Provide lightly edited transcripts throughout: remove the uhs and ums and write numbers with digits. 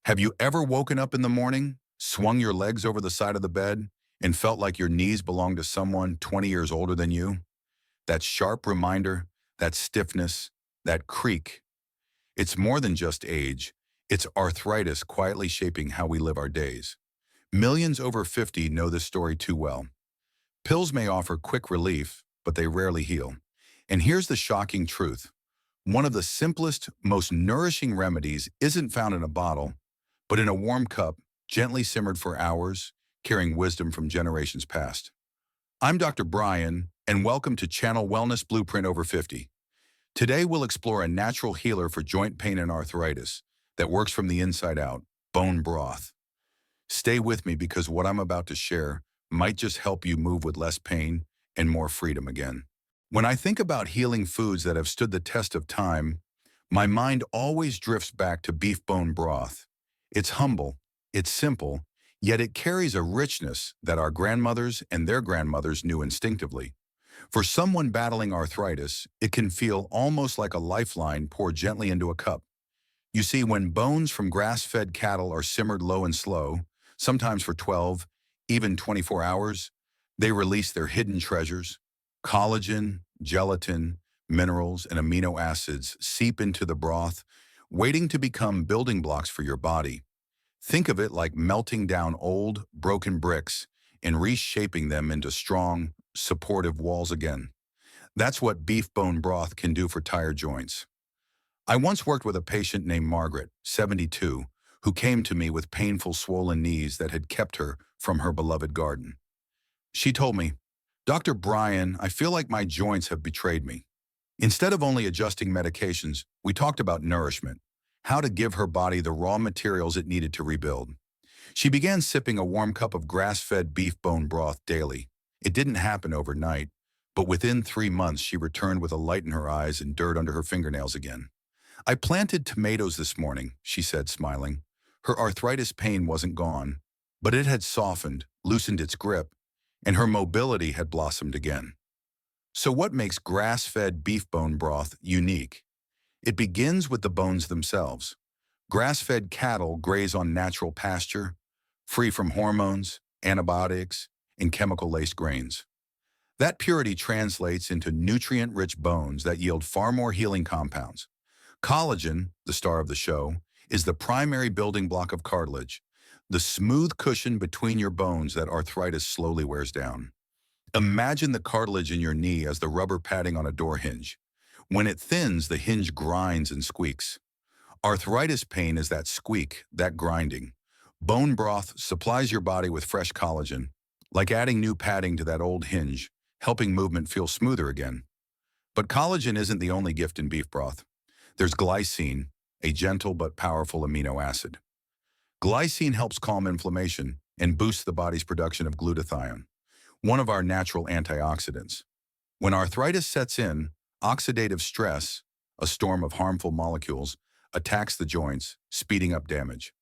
Have you ever woken up in the morning, swung your legs over the side of the bed, and felt like your knees belonged to someone 20 years older than you? That sharp reminder, that stiffness, that creak. It's more than just age. It's arthritis quietly shaping how we live our days. Millions over 50 know this story too well. Pills may offer quick relief, but they rarely heal. And here's the shocking truth. One of the simplest, most nourishing remedies isn't found in a bottle, but in a warm cup, gently simmered for hours, carrying wisdom from generations past. I'm Dr. Brian, and welcome to Channel Wellness Blueprint Over 50. Today we'll explore a natural healer for joint pain and arthritis that works from the inside out, bone broth. Stay with me because what I'm about to share might just help you move with less pain and more freedom again. When I think about healing foods that have stood the test of time, my mind always drifts back to beef bone broth. It's humble, it's simple, yet it carries a richness that our grandmothers and their grandmothers knew instinctively. For someone battling arthritis, it can feel almost like a lifeline poured gently into a cup. You see, when bones from grass-fed cattle are simmered low and slow, sometimes for 12, even 24 hours, they release their hidden treasures. Collagen, gelatin, minerals, and amino acids seep into the broth, waiting to become building blocks for your body. Think of it like melting down old, broken bricks and reshaping them into strong, supportive walls again. That's what beef bone broth can do for tired joints. I once worked with a patient named Margaret, 72, who came to me with painful swollen knees that had kept her from her beloved garden. She told me, "Dr. Brian, I feel like my joints have betrayed me." Instead of only adjusting medications, we talked about nourishment, how to give her body the raw materials it needed to rebuild. She began sipping a warm cup of grass-fed beef bone broth daily. It didn't happen overnight, but within 3 months she returned with a light in her eyes and dirt under her fingernails again. "I planted tomatoes this morning," she said, smiling. Her arthritis pain wasn't gone, but it had softened, loosened its grip, and her mobility had blossomed again. So what makes grass-fed beef bone broth unique? It begins with the bones themselves. Grass-fed cattle graze on natural pasture, free from hormones, antibiotics, and chemical-laced grains. That purity translates into nutrient-rich bones that yield far more healing compounds. Collagen, the star of the show, is the primary building block of cartilage, the smooth cushion between your bones that arthritis slowly wears down. Imagine the cartilage in your knee as the rubber padding on a door hinge. When it thins, the hinge grinds and squeaks. Arthritis pain is that squeak, that grinding. Bone broth supplies your body with fresh collagen, like adding new padding to that old hinge, helping movement feel smoother again. But collagen isn't the only gift in beef broth. There's glycine, a gentle but powerful amino acid. Glycine helps calm inflammation and boosts the body's production of glutathione, one of our natural antioxidants. When arthritis sets in, oxidative stress, a storm of harmful molecules, attacks the joints, speeding up damage.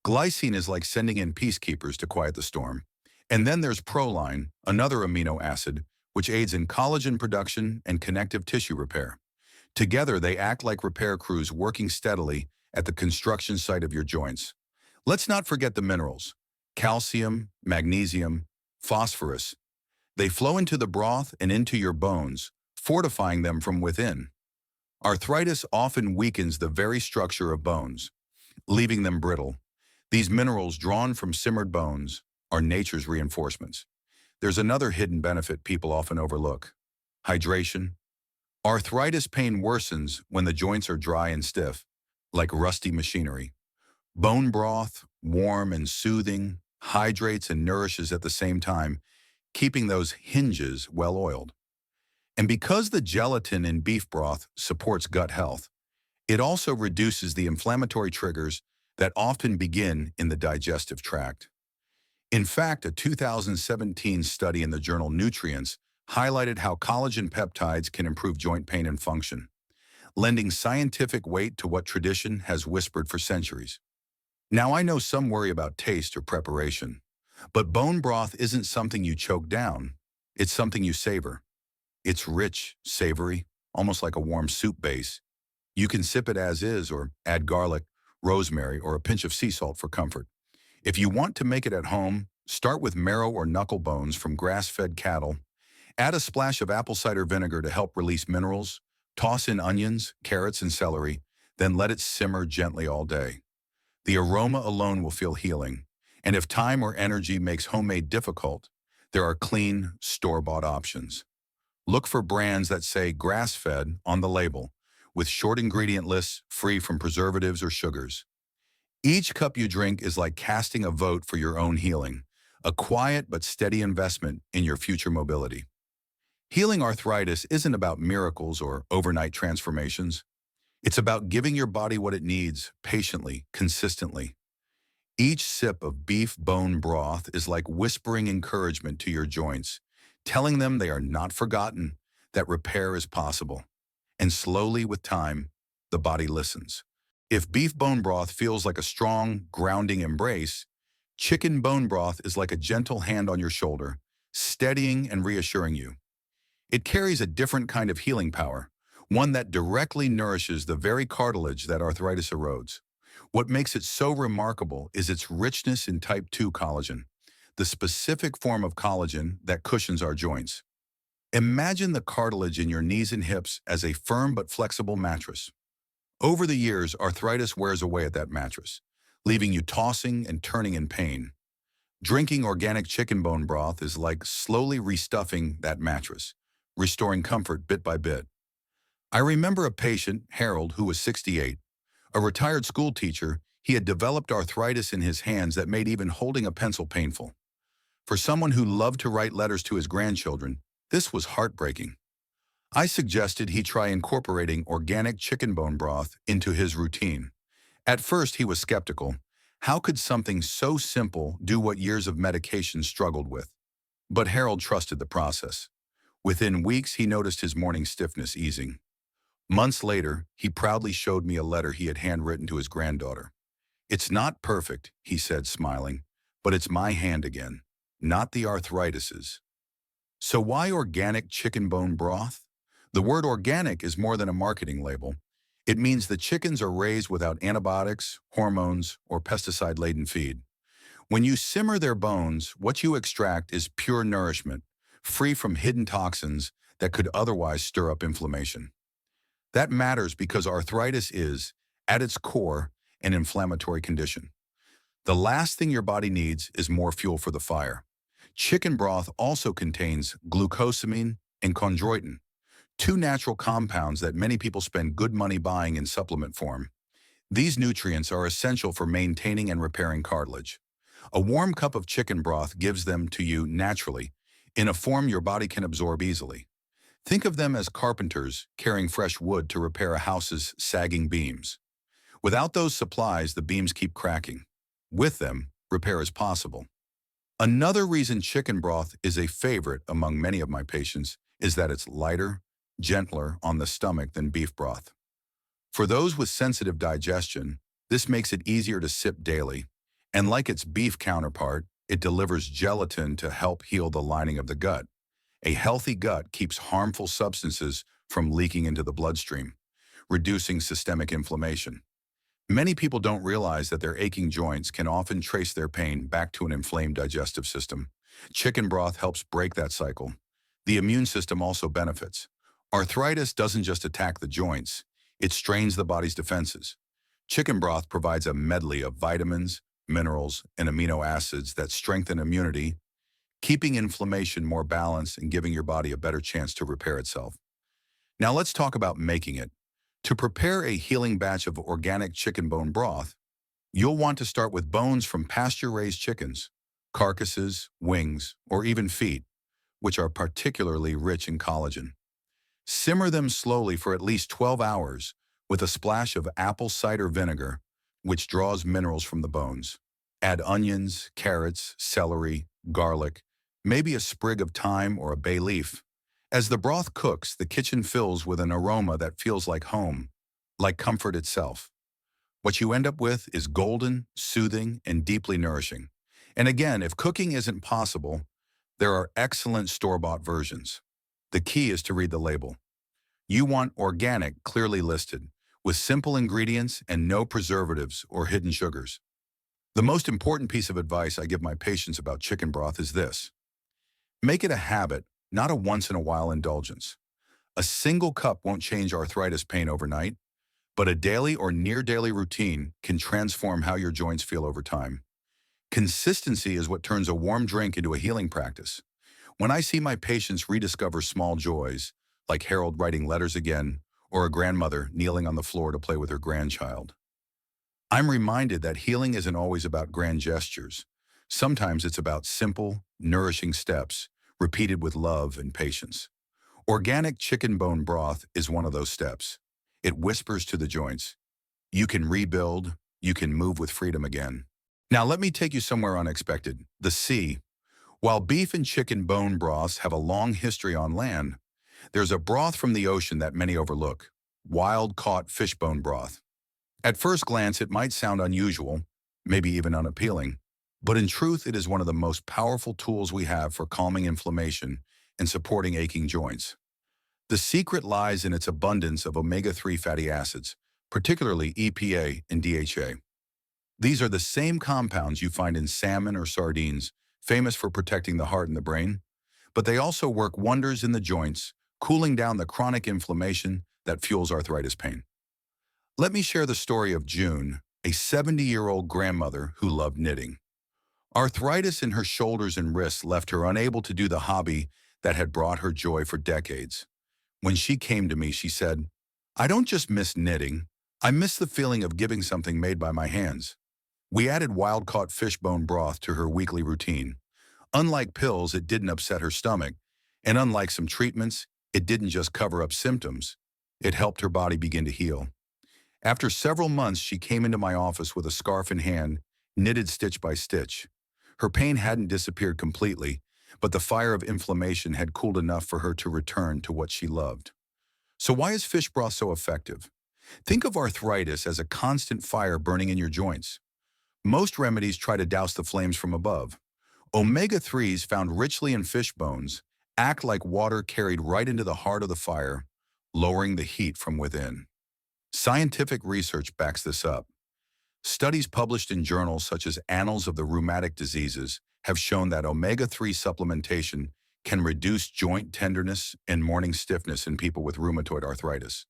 Glycine is like sending in peacekeepers to quiet the storm. And then there's proline, another amino acid, which aids in collagen production and connective tissue repair. Together, they act like repair crews working steadily at the construction site of your joints. Let's not forget the minerals: calcium, magnesium, phosphorus. They flow into the broth and into your bones, fortifying them from within. Arthritis often weakens the very structure of bones, leaving them brittle. These minerals, drawn from simmered bones, are nature's reinforcements. There's another hidden benefit people often overlook: hydration. Arthritis pain worsens when the joints are dry and stiff, like rusty machinery. Bone broth, warm and soothing, hydrates and nourishes at the same time, keeping those hinges well-oiled. And because the gelatin in beef broth supports gut health, it also reduces the inflammatory triggers that often begin in the digestive tract. In fact, a 2017 study in the journal Nutrients highlighted how collagen peptides can improve joint pain and function, lending scientific weight to what tradition has whispered for centuries. Now, I know some worry about taste or preparation, but bone broth isn't something you choke down. It's something you savor. It's rich, savory, almost like a warm soup base. You can sip it as is or add garlic rosemary, or a pinch of sea salt for comfort. If you want to make it at home, start with marrow or knuckle bones from grass-fed cattle. Add a splash of apple cider vinegar to help release minerals. Toss in onions, carrots, and celery, then let it simmer gently all day. The aroma alone will feel healing. And if time or energy makes homemade difficult, there are clean, store-bought options. Look for brands that say grass-fed on the label, with short ingredient lists free from preservatives or sugars. Each cup you drink is like casting a vote for your own healing, a quiet but steady investment in your future mobility. Healing arthritis isn't about miracles or overnight transformations. It's about giving your body what it needs, patiently, consistently. Each sip of beef bone broth is like whispering encouragement to your joints, telling them they are not forgotten, that repair is possible. And slowly, with time, the body listens. If beef bone broth feels like a strong, grounding embrace, chicken bone broth is like a gentle hand on your shoulder, steadying and reassuring you. It carries a different kind of healing power, one that directly nourishes the very cartilage that arthritis erodes. What makes it so remarkable is its richness in type 2 collagen, the specific form of collagen that cushions our joints. Imagine the cartilage in your knees and hips as a firm but flexible mattress. Over the years, arthritis wears away at that mattress, leaving you tossing and turning in pain. Drinking organic chicken bone broth is like slowly restuffing that mattress, restoring comfort bit by bit. I remember a patient, Harold, who was 68. A retired school teacher, he had developed arthritis in his hands that made even holding a pencil painful. For someone who loved to write letters to his grandchildren, this was heartbreaking. I suggested he try incorporating organic chicken bone broth into his routine. At first, he was skeptical. How could something so simple do what years of medication struggled with? But Harold trusted the process. Within weeks, he noticed his morning stiffness easing. Months later, he proudly showed me a letter he had handwritten to his granddaughter. "It's not perfect," he said, smiling, "but it's my hand again, not the arthritis's." So why organic chicken bone broth? The word organic is more than a marketing label. It means the chickens are raised without antibiotics, hormones, or pesticide-laden feed. When you simmer their bones, what you extract is pure nourishment, free from hidden toxins that could otherwise stir up inflammation. That matters because arthritis is, at its core, an inflammatory condition. The last thing your body needs is more fuel for the fire. Chicken broth also contains glucosamine and chondroitin, two natural compounds that many people spend good money buying in supplement form. These nutrients are essential for maintaining and repairing cartilage. A warm cup of chicken broth gives them to you naturally, in a form your body can absorb easily. Think of them as carpenters carrying fresh wood to repair a house's sagging beams. Without those supplies, the beams keep cracking. With them, repair is possible. Another reason chicken broth is a favorite among many of my patients is that it's lighter, gentler on the stomach than beef broth. For those with sensitive digestion, this makes it easier to sip daily, and like its beef counterpart, it delivers gelatin to help heal the lining of the gut. A healthy gut keeps harmful substances from leaking into the bloodstream, reducing systemic inflammation. Many people don't realize that their aching joints can often trace their pain back to an inflamed digestive system. Chicken broth helps break that cycle. The immune system also benefits. Arthritis doesn't just attack the joints, it strains the body's defenses. Chicken broth provides a medley of vitamins, minerals, and amino acids that strengthen immunity, keeping inflammation more balanced and giving your body a better chance to repair itself. Now let's talk about making it. To prepare a healing batch of organic chicken bone broth, you'll want to start with bones from pasture-raised chickens, carcasses, wings, or even feet, which are particularly rich in collagen. Simmer them slowly for at least 12 hours with a splash of apple cider vinegar, which draws minerals from the bones. Add onions, carrots, celery, garlic, maybe a sprig of thyme or a bay leaf. As the broth cooks, the kitchen fills with an aroma that feels like home, like comfort itself. What you end up with is golden, soothing, and deeply nourishing. And again, if cooking isn't possible, there are excellent store-bought versions. The key is to read the label. You want organic clearly listed, with simple ingredients and no preservatives or hidden sugars. The most important piece of advice I give my patients about chicken broth is this. Make it a habit, not a once-in-a-while indulgence. A single cup won't change arthritis pain overnight, but a daily or near-daily routine can transform how your joints feel over time. Consistency is what turns a warm drink into a healing practice. When I see my patients rediscover small joys, like Harold writing letters again, or a grandmother kneeling on the floor to play with her grandchild, I'm reminded that healing isn't always about grand gestures. Sometimes it's about simple, nourishing steps, repeated with love and patience. Organic chicken bone broth is one of those steps. It whispers to the joints, you can rebuild, you can move with freedom again. Now let me take you somewhere unexpected, the sea. While beef and chicken bone broths have a long history on land, there's a broth from the ocean that many overlook, wild-caught fish bone broth. At first glance, it might sound unusual, maybe even unappealing, but in truth, it is one of the most powerful tools we have for calming inflammation and supporting aching joints. The secret lies in its abundance of omega-3 fatty acids, particularly EPA and DHA. These are the same compounds you find in salmon or sardines, famous for protecting the heart and the brain, but they also work wonders in the joints, cooling down the chronic inflammation that fuels arthritis pain. Let me share the story of June, a 70-year-old grandmother who loved knitting. Arthritis in her shoulders and wrists left her unable to do the hobby that had brought her joy for decades. When she came to me, she said, I don't just miss knitting, I miss the feeling of giving something made by my hands. We added wild-caught fish bone broth to her weekly routine. Unlike pills, it didn't upset her stomach, and unlike some treatments, it didn't just cover up symptoms. It helped her body begin to heal. After several months, she came into my office with a scarf in hand, knitted stitch by stitch. Her pain hadn't disappeared completely, but the fire of inflammation had cooled enough for her to return to what she loved. So why is fish broth so effective? Think of arthritis as a constant fire burning in your joints. Most remedies try to douse the flames from above. Omega-3s found richly in fish bones act like water carried right into the heart of the fire, lowering the heat from within. Scientific research backs this up. Studies published in journals such as Annals of the Rheumatic Diseases have shown that omega-3 supplementation can reduce joint tenderness and morning stiffness in people with rheumatoid arthritis.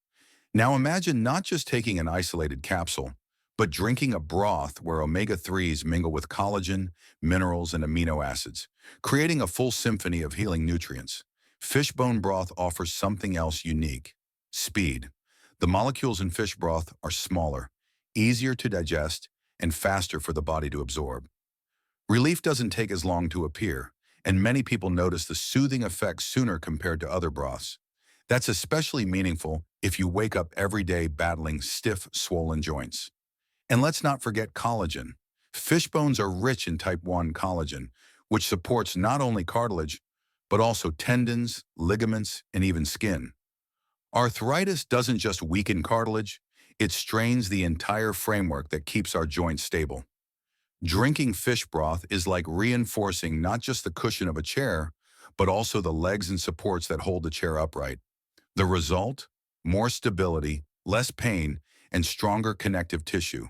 Now imagine not just taking an isolated capsule, but drinking a broth where omega-3s mingle with collagen, minerals, and amino acids, creating a full symphony of healing nutrients. Fish bone broth offers something else unique: speed. The molecules in fish broth are smaller, easier to digest, and faster for the body to absorb. Relief doesn't take as long to appear, and many people notice the soothing effect sooner compared to other broths. That's especially meaningful if you wake up every day battling stiff, swollen joints. And let's not forget collagen. Fish bones are rich in type 1 collagen, which supports not only cartilage, but also tendons, ligaments, and even skin. Arthritis doesn't just weaken cartilage, it strains the entire framework that keeps our joints stable. Drinking fish broth is like reinforcing not just the cushion of a chair, but also the legs and supports that hold the chair upright. The result? More stability, less pain, and stronger connective tissue.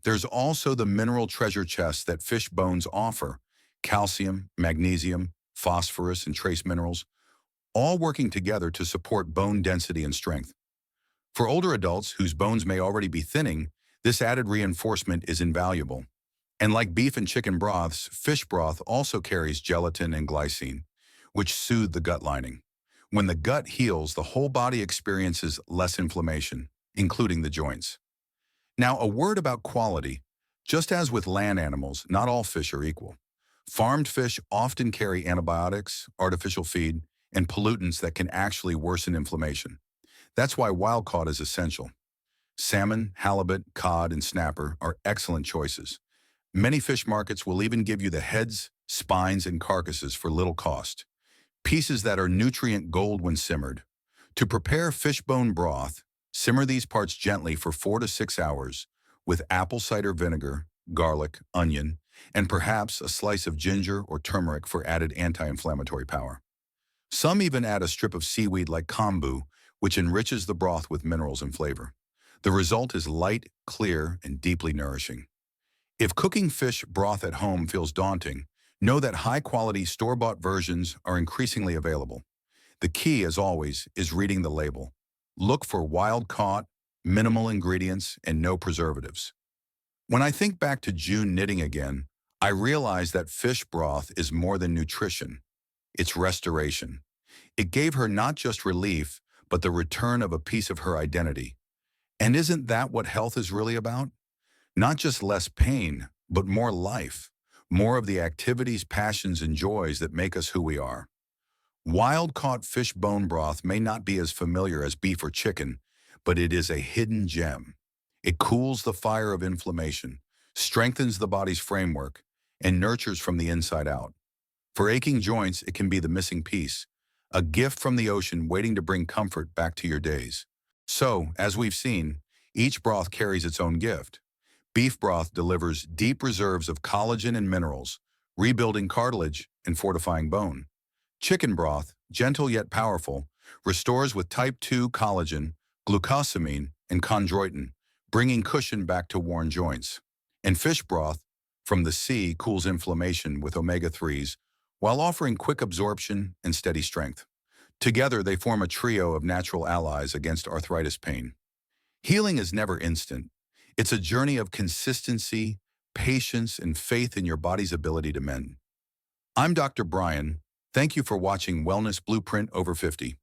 There's also the mineral treasure chest that fish bones offer: calcium, magnesium, phosphorus, and trace minerals, all working together to support bone density and strength. For older adults whose bones may already be thinning, this added reinforcement is invaluable. And like beef and chicken broths, fish broth also carries gelatin and glycine, which soothe the gut lining. When the gut heals, the whole body experiences less inflammation, including the joints. Now, a word about quality. Just as with land animals, not all fish are equal. Farmed fish often carry antibiotics, artificial feed, and pollutants that can actually worsen inflammation. That's why wild-caught is essential. Salmon, halibut, cod, and snapper are excellent choices. Many fish markets will even give you the heads, spines, and carcasses for little cost, pieces that are nutrient gold when simmered. To prepare fish bone broth, simmer these parts gently for 4 to 6 hours with apple cider vinegar, garlic, onion, and perhaps a slice of ginger or turmeric for added anti-inflammatory power. Some even add a strip of seaweed like kombu, which enriches the broth with minerals and flavor. The result is light, clear, and deeply nourishing. If cooking fish broth at home feels daunting, know that high-quality store-bought versions are increasingly available. The key, as always, is reading the label. Look for wild-caught, minimal ingredients, and no preservatives. When I think back to June knitting again, I realize that fish broth is more than nutrition. It's restoration. It gave her not just relief, but the return of a piece of her identity. And isn't that what health is really about? Not just less pain, but more life. More of the activities, passions, and joys that make us who we are. Wild-caught fish bone broth may not be as familiar as beef or chicken, but it is a hidden gem. It cools the fire of inflammation, strengthens the body's framework, and nurtures from the inside out. For aching joints, it can be the missing piece, a gift from the ocean waiting to bring comfort back to your days. So, as we've seen, each broth carries its own gift. Beef broth delivers deep reserves of collagen and minerals, rebuilding cartilage and fortifying bone. Chicken broth, gentle yet powerful, restores with type 2 collagen, glucosamine, and chondroitin, bringing cushion back to worn joints. And fish broth, from the sea, cools inflammation with omega-3s, while offering quick absorption and steady strength. Together, they form a trio of natural allies against arthritis pain. Healing is never instant. It's a journey of consistency, patience, and faith in your body's ability to mend. I'm Dr. Brian. Thank you for watching Wellness Blueprint Over 50.